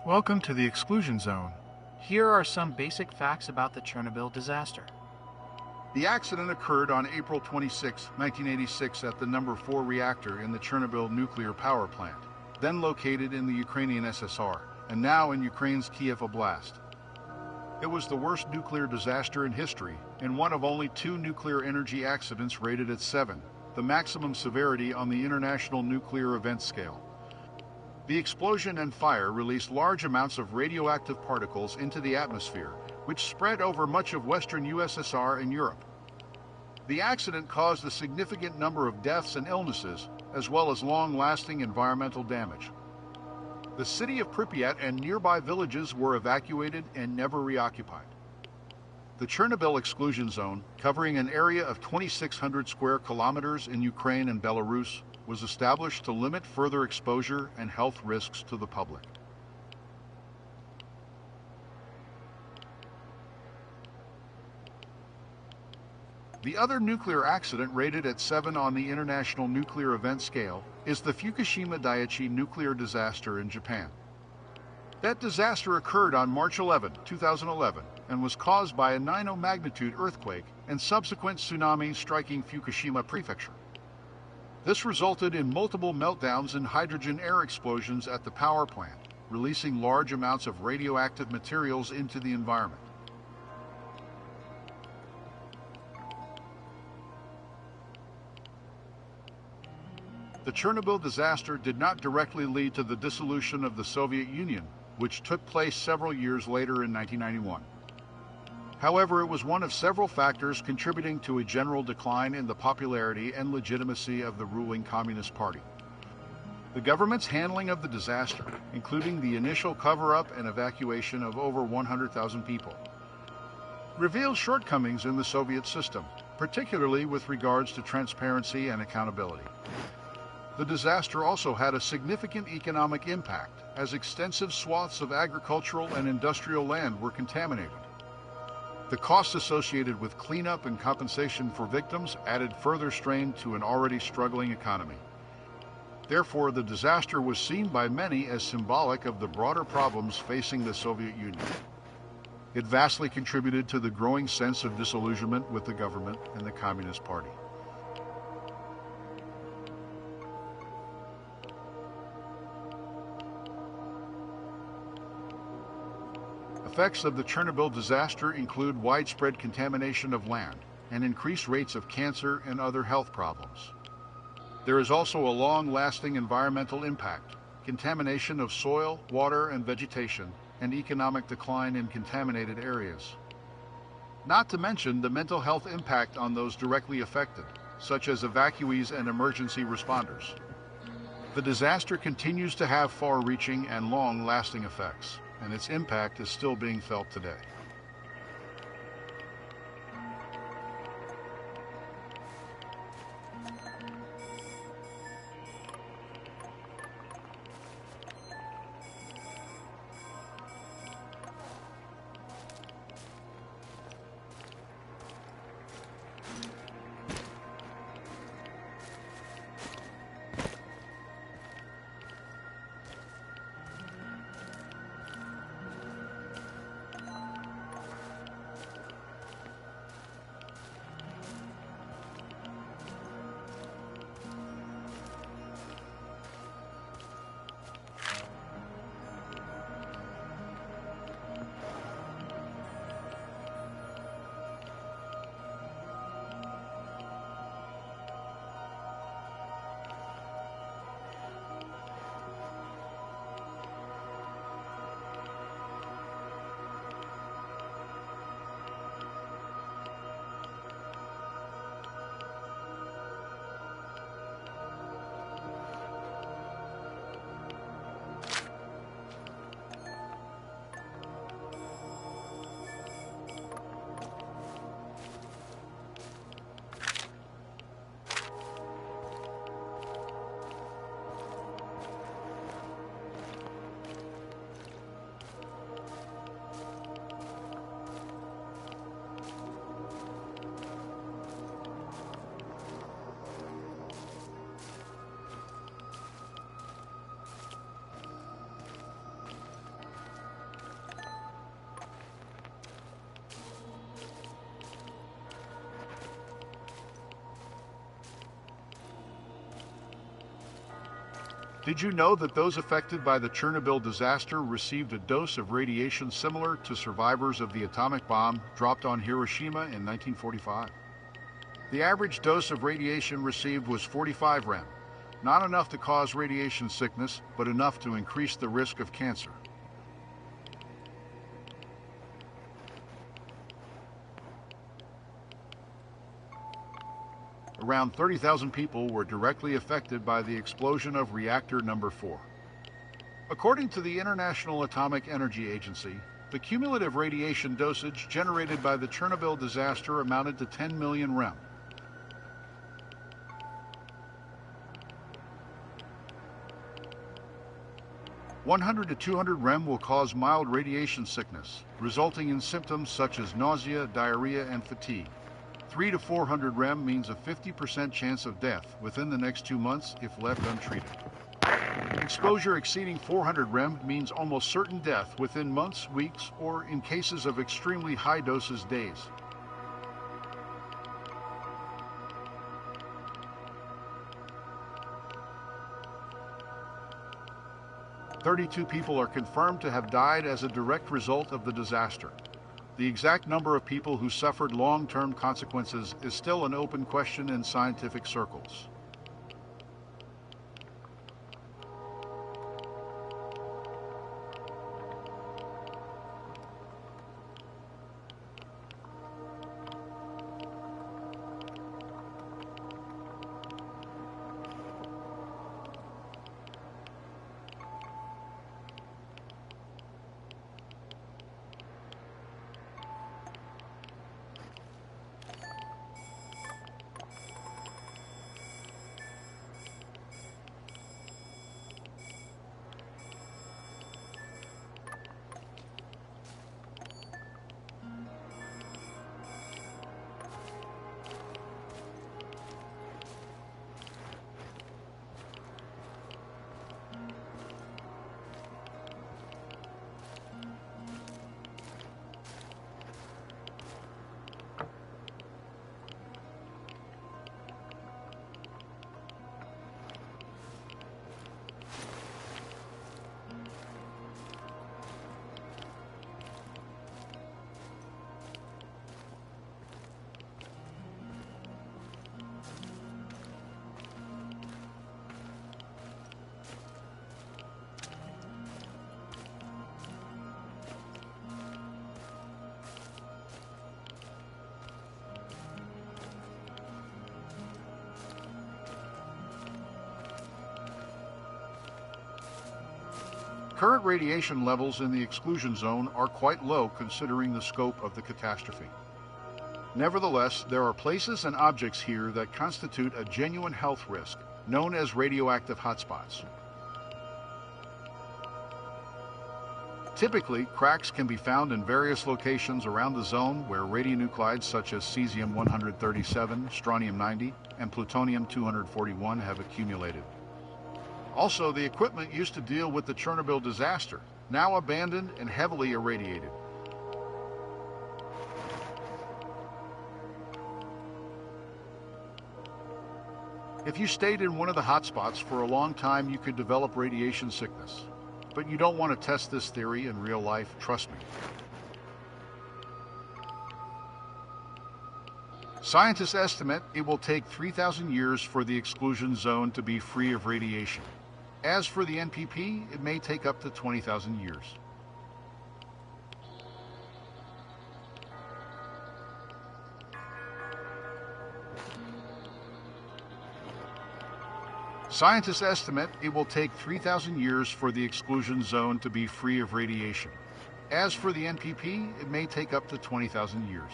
Welcome to the exclusion zone. Here are some basic facts about the Chernobyl disaster. The accident occurred on April 26, 1986 at the number 4 reactor in the Chernobyl nuclear power plant, then located in the Ukrainian SSR, and now in Ukraine's Kiev Oblast. It was the worst nuclear disaster in history, and one of only 2 nuclear energy accidents rated at 7, the maximum severity on the International Nuclear Event Scale. The explosion and fire released large amounts of radioactive particles into the atmosphere, which spread over much of western USSR and Europe. The accident caused a significant number of deaths and illnesses, as well as long-lasting environmental damage. The city of Pripyat and nearby villages were evacuated and never reoccupied. The Chernobyl exclusion zone, covering an area of 2,600 square kilometers in Ukraine and Belarus, was established to limit further exposure and health risks to the public. The other nuclear accident rated at 7 on the International Nuclear Event Scale is the Fukushima Daiichi nuclear disaster in Japan. That disaster occurred on March 11, 2011, and was caused by a 9.0 magnitude earthquake and subsequent tsunami striking Fukushima Prefecture. This resulted in multiple meltdowns and hydrogen air explosions at the power plant, releasing large amounts of radioactive materials into the environment. The Chernobyl disaster did not directly lead to the dissolution of the Soviet Union, which took place several years later in 1991. However, it was one of several factors contributing to a general decline in the popularity and legitimacy of the ruling Communist Party. The government's handling of the disaster, including the initial cover-up and evacuation of over 100,000 people, revealed shortcomings in the Soviet system, particularly with regards to transparency and accountability. The disaster also had a significant economic impact, as extensive swaths of agricultural and industrial land were contaminated. The costs associated with cleanup and compensation for victims added further strain to an already struggling economy. Therefore, the disaster was seen by many as symbolic of the broader problems facing the Soviet Union. It vastly contributed to the growing sense of disillusionment with the government and the Communist Party. Effects of the Chernobyl disaster include widespread contamination of land and increased rates of cancer and other health problems. There is also a long-lasting environmental impact, contamination of soil, water, and vegetation, and economic decline in contaminated areas. Not to mention the mental health impact on those directly affected, such as evacuees and emergency responders. The disaster continues to have far-reaching and long-lasting effects, and its impact is still being felt today. Did you know that those affected by the Chernobyl disaster received a dose of radiation similar to survivors of the atomic bomb dropped on Hiroshima in 1945? The average dose of radiation received was 45 rem, not enough to cause radiation sickness, but enough to increase the risk of cancer. Around 30,000 people were directly affected by the explosion of reactor number 4. According to the International Atomic Energy Agency, the cumulative radiation dosage generated by the Chernobyl disaster amounted to 10 million rem. (100 to 200 rem will cause mild radiation sickness, resulting in symptoms such as nausea, diarrhea, and fatigue. 300 to 400 rem means a 50% chance of death within the next 2 months if left untreated. Exposure exceeding 400 rem means almost certain death within months, weeks, or in cases of extremely high doses, days. "32 people are confirmed to have died as a direct result of the disaster. The exact number of people who suffered long-term consequences is still an open question in scientific circles. Current radiation levels in the exclusion zone are quite low considering the scope of the catastrophe. Nevertheless, there are places and objects here that constitute a genuine health risk, known as radioactive hotspots. Typically, cracks can be found in various locations around the zone where radionuclides such as cesium-137, strontium-90, and plutonium-241 have accumulated. Also, the equipment used to deal with the Chernobyl disaster, now abandoned and heavily irradiated. If you stayed in one of the hotspots for a long time, you could develop radiation sickness. But you don't want to test this theory in real life, trust me. Scientists estimate it will take 3,000 years for the exclusion zone to be free of radiation. As for the NPP, it may take up to 20,000 years. Scientists estimate it will take 3,000 years for the exclusion zone to be free of radiation. As for the NPP, it may take up to 20,000 years.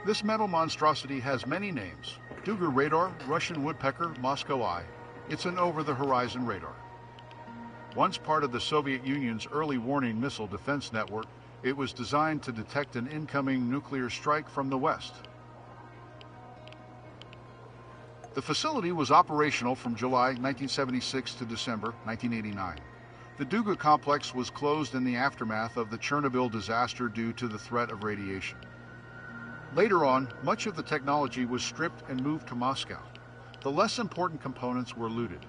This metal monstrosity has many names. Duga radar, Russian woodpecker, Moscow eye. It's an over-the-horizon radar. Once part of the Soviet Union's early warning missile defense network, it was designed to detect an incoming nuclear strike from the west. The facility was operational from July 1976 to December 1989. The Duga complex was closed in the aftermath of the Chernobyl disaster due to the threat of radiation. Later on, much of the technology was stripped and moved to Moscow. The less important components were looted.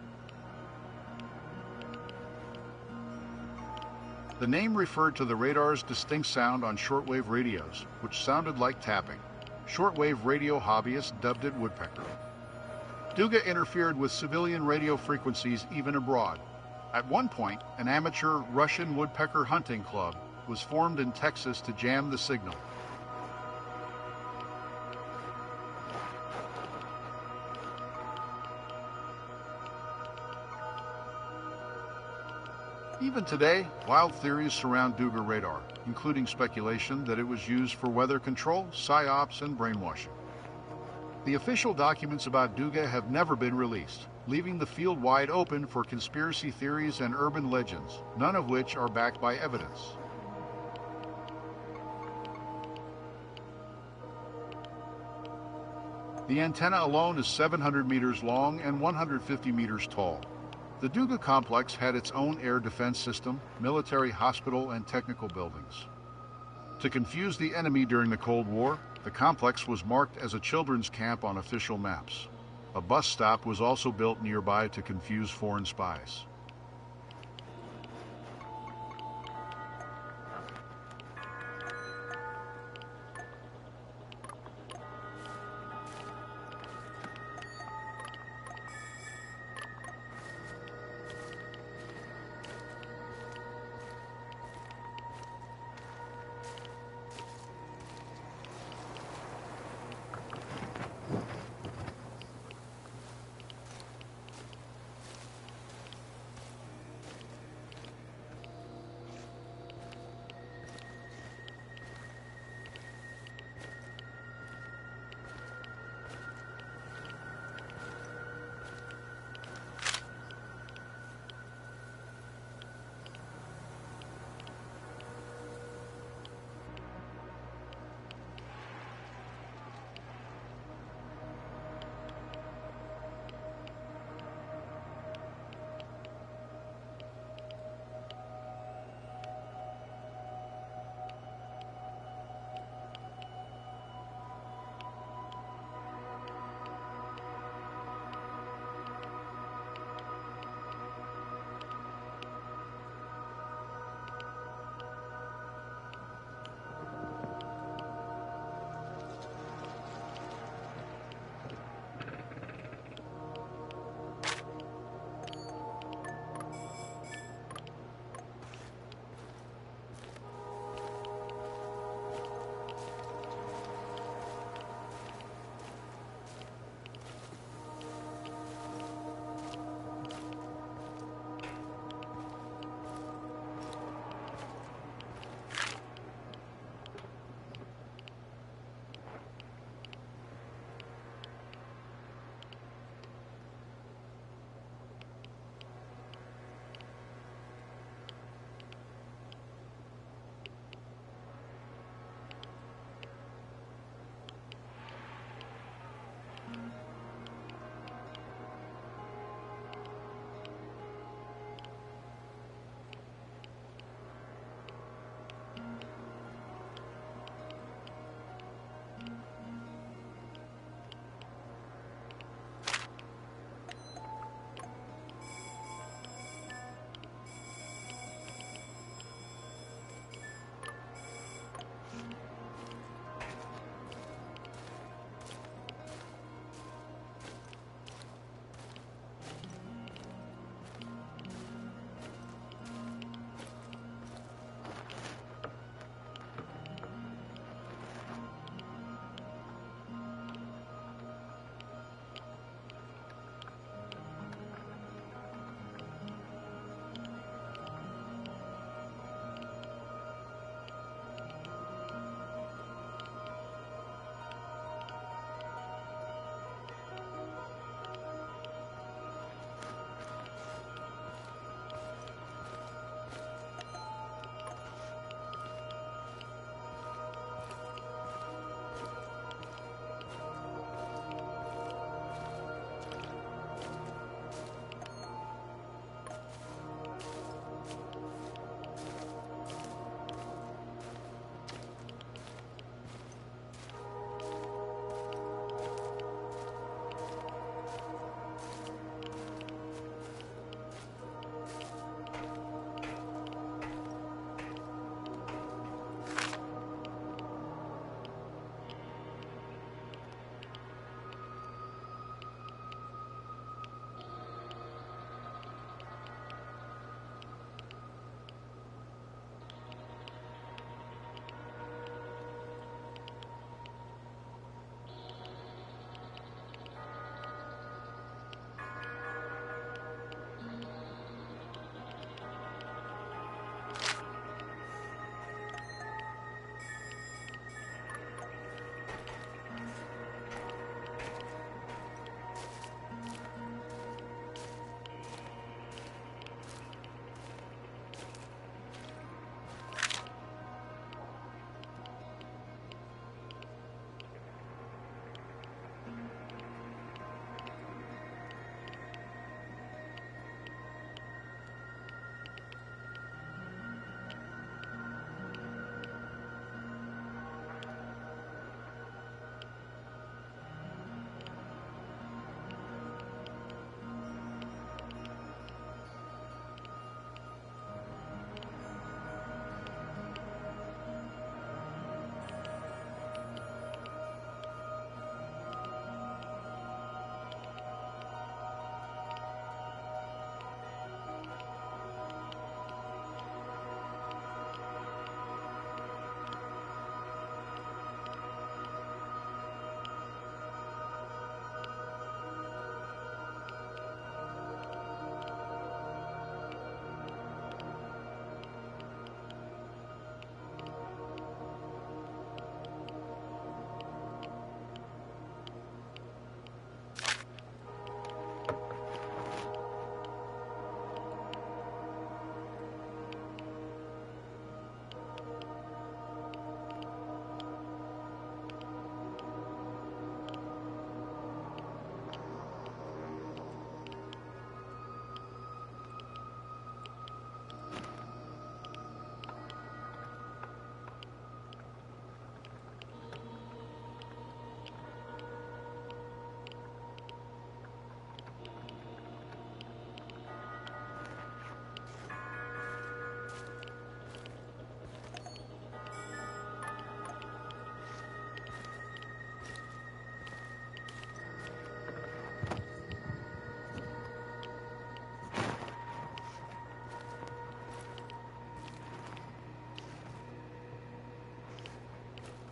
The name referred to the radar's distinct sound on shortwave radios, which sounded like tapping. Shortwave radio hobbyists dubbed it woodpecker. Duga interfered with civilian radio frequencies even abroad. At one point, an amateur Russian woodpecker hunting club was formed in Texas to jam the signal. Even today, wild theories surround Duga radar, including speculation that it was used for weather control, psyops, and brainwashing. The official documents about Duga have never been released, leaving the field wide open for conspiracy theories and urban legends, none of which are backed by evidence. The antenna alone is 700 meters long and 150 meters tall. The Duga complex had its own air defense system, military hospital, and technical buildings. To confuse the enemy during the Cold War, the complex was marked as a children's camp on official maps. A bus stop was also built nearby to confuse foreign spies.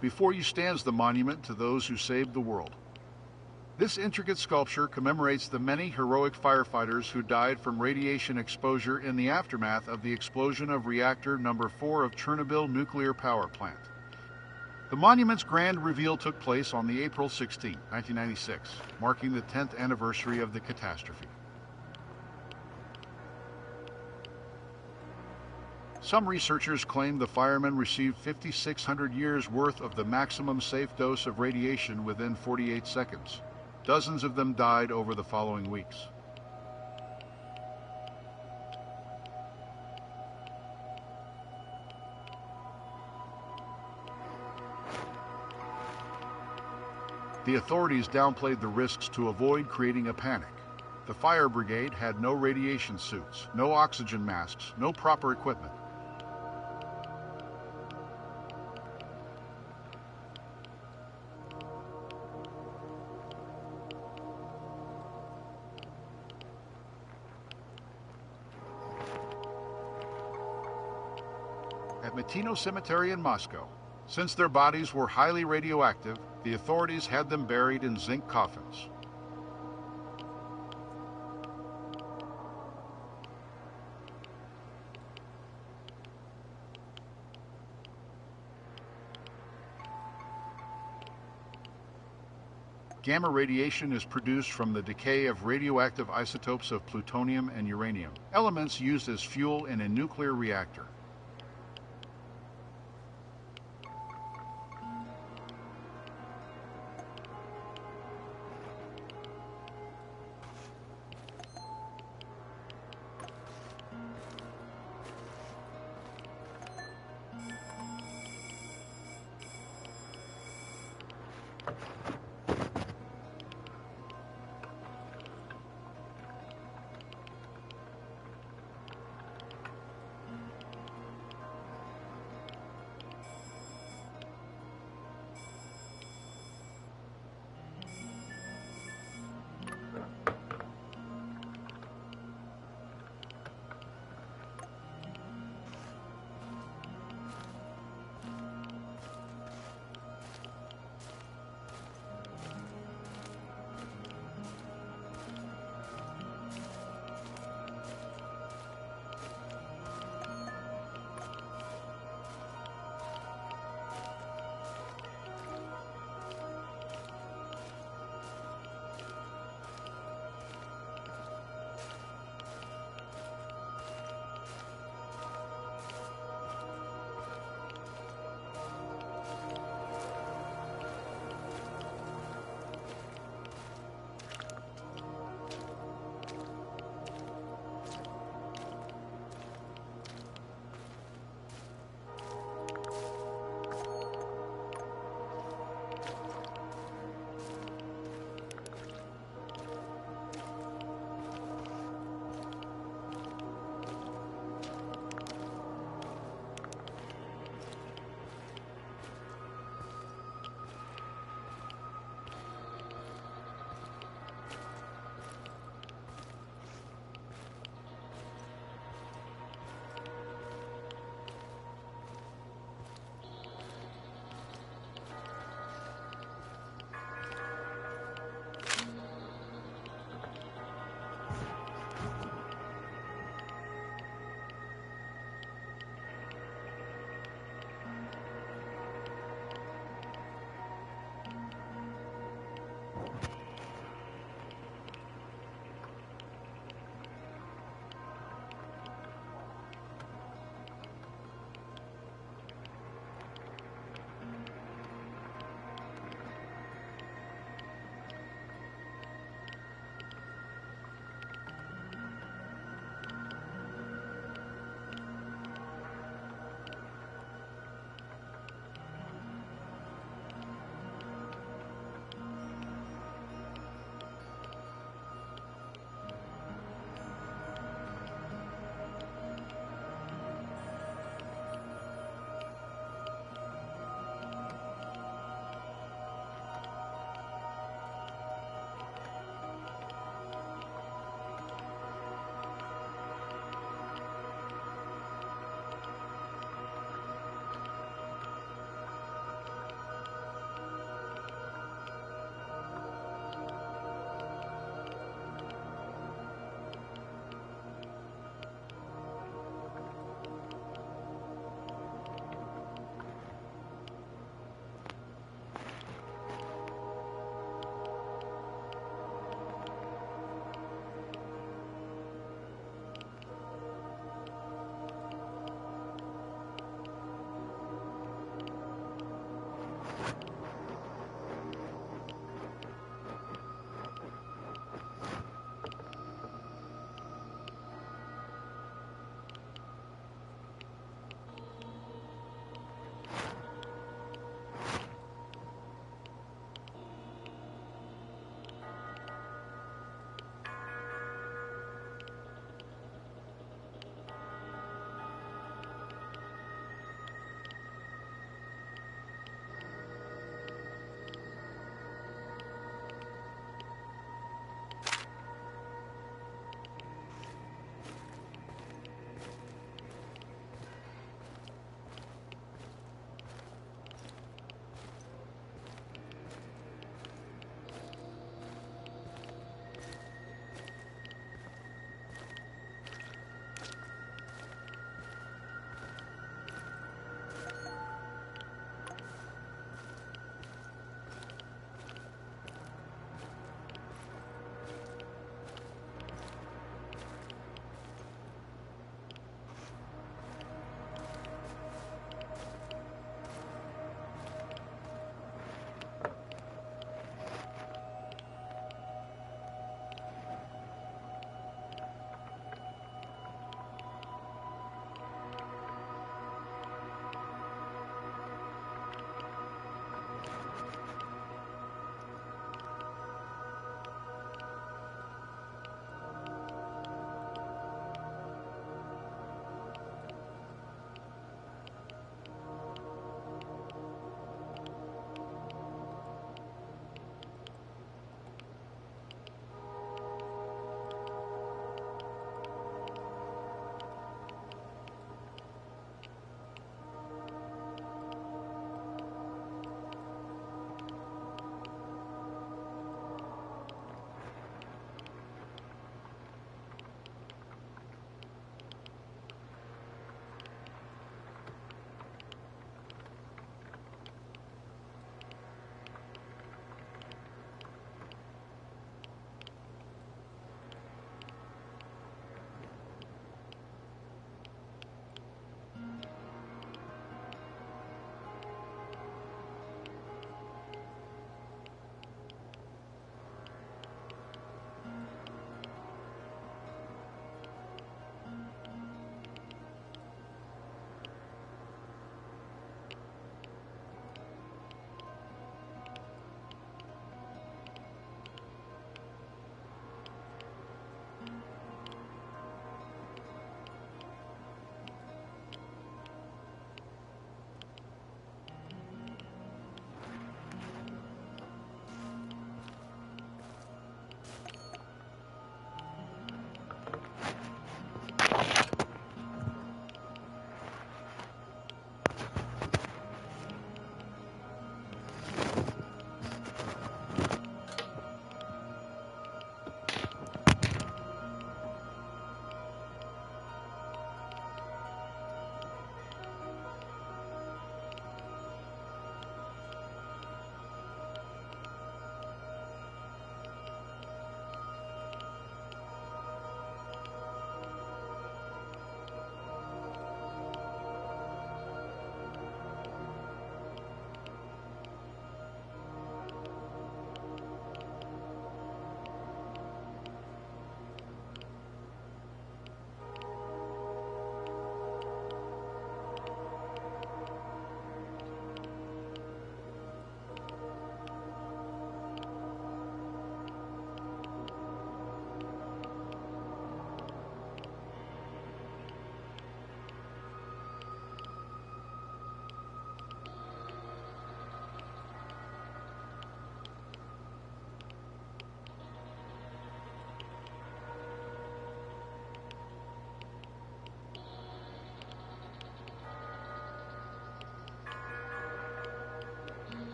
Before you stands the monument to those who saved the world. This intricate sculpture commemorates the many heroic firefighters who died from radiation exposure in the aftermath of the explosion of reactor number 4 of Chernobyl nuclear power plant. The monument's grand reveal took place on the April 16, 1996, marking the 10th anniversary of the catastrophe. Some researchers claim the firemen received 5,600 years worth of the maximum safe dose of radiation within 48 seconds. Dozens of them died over the following weeks. The authorities downplayed the risks to avoid creating a panic. The fire brigade had no radiation suits, no oxygen masks, no proper equipment. At Matino Cemetery in Moscow, since their bodies were highly radioactive, the authorities had them buried in zinc coffins. Gamma radiation is produced from the decay of radioactive isotopes of plutonium and uranium, elements used as fuel in a nuclear reactor.